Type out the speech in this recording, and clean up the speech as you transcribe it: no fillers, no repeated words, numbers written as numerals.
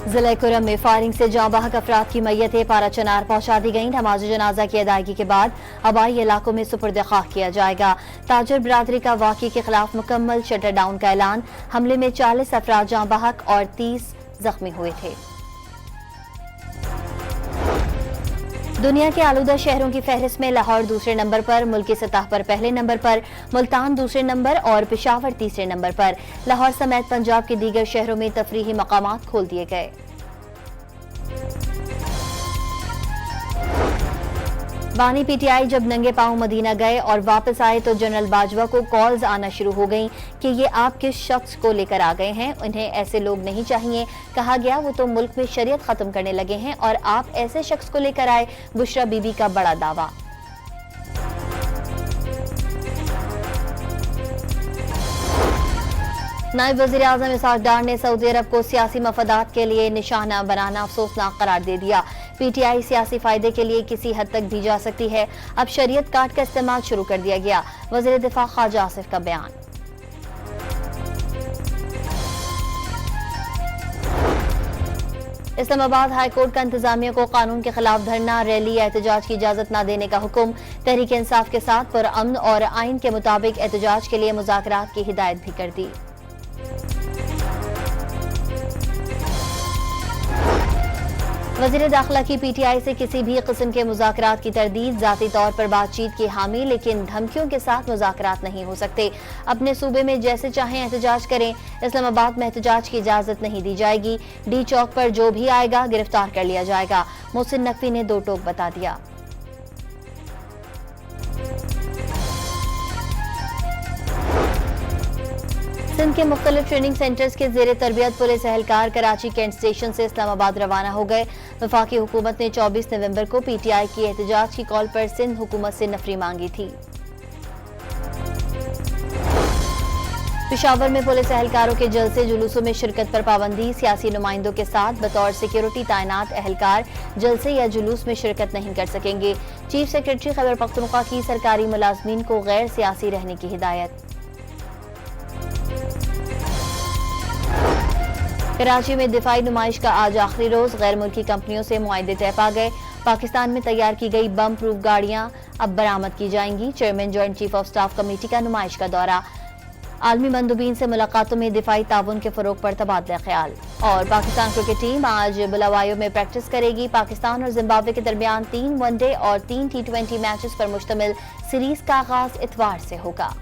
जिला कुरम में फायरिंग से जाँ बहक अफराद की मैयतें पारा चनार पहुंचा दी गई। नमाज जनाजा की अदायगी के बाद आबाई इलाकों में सुपुर्द खाक किया जाएगा। ताजर बरादरी का वाक़े के खिलाफ मुकम्मल शटर डाउन का ऐलान। हमले में 40 अफराद जाँ बहक और 30 जख्मी हुए थे। दुनिया के आलूदा शहरों की फहरिस्त में लाहौर दूसरे नंबर पर, मुल्की सतह पर पहले नंबर पर, मुल्तान दूसरे नंबर और पेशावर तीसरे नंबर पर। लाहौर समेत पंजाब के दीगर शहरों में तफरीही मकामात खोल दिए गए। बानी पीटीआई जब नंगे पांव मदीना गए और वापस आए तो जनरल बाजवा को कॉल्स आना शुरू हो गईं कि ये आप किस शख्स को लेकर आ गए हैं, उन्हें ऐसे लोग नहीं चाहिए। कहा गया वो तो मुल्क में शरीयत खत्म करने लगे हैं और आप ऐसे शख्स को लेकर आए। बुशरा बीबी का बड़ा दावा। नायब वज़ीर आज़म इसहाक डार ने सऊदी अरब को सियासी मफादात के लिए निशाना बनाना अफसोसनाक करार दे दिया। पीटीआई सियासी फायदे के लिए किसी हद तक भी जा सकती है। अब शरीयत कार्ड का इस्तेमाल शुरू कर दिया गया। वज़ीर दिफा ख्वाजा आसिफ का बयान। इस्लामाबाद हाईकोर्ट का इंतजामिया को कानून के खिलाफ धरना, रैली या एहतजाज की इजाजत न देने का हुक्म। तहरीक इंसाफ के साथ पुरअमन और आइन के मुताबिक एहतजाज के लिए मुज़ाकरात की हिदायत भी कर दी। वज़ीर दाखिला की पीटीआई से किसी भी किस्म के मुज़ाकरात की तरदीद, जाती तौर पर बातचीत की हामी, लेकिन धमकियों के साथ मुज़ाकरात नहीं हो सकते। अपने सूबे में जैसे चाहें एहतजाज करें। इस्लामाबाद में एहतजाज की इजाजत नहीं दी जाएगी। डी चौक पर जो भी आएगा गिरफ्तार कर लिया जाएगा। मोहसिन नकवी ने दो टोक बता दिया। सिंध के मुख्तलिफ ट्रेनिंग सेंटर्स के जेर तरबियत पुलिस एहलकार कराची कैंट स्टेशन से इस्लामाबाद रवाना हो गए। वफाकी हुकूमत ने 24 नवंबर को पीटीआई की एहतजाज की कॉल पर सिंध हुकूमत से नफरी मांगी थी। पेशावर में पुलिस एहलकारों के जलसे जुलूसों में शिरकत पर पाबंदी। सियासी नुमाइंदों के साथ बतौर सिक्योरिटी तैनात एहलकार जलसे या जुलूस में शिरकत नहीं कर सकेंगे। चीफ सेक्रेटरी खैबर पख्तूनख्वा की सरकारी मुलाजमीन को गैर सियासी रहने की हिदायत। कराची में दिफाई नुमाइश का आज आखिरी रोज। गैर मुल्की कंपनियों से मुआहदे तय पा गए। पाकिस्तान में तैयार की गई बम प्रूफ गाड़ियां अब बरामद की जाएंगी। Chairman joint chief of staff committee का नुमाइश का दौरा। आलमी मंदूबीन से मुलाकातों में दिफाई ताउन के फरोग पर तबादला ख्याल। और पाकिस्तान क्रिकेट टीम आज बुलावायो में प्रैक्टिस करेगी। पाकिस्तान और जिम्बाब्वे के दरमियान 3 वनडे और 3 T20 मैचेस पर मुश्तमिल सीरीज का आगाज इतवार से होगा।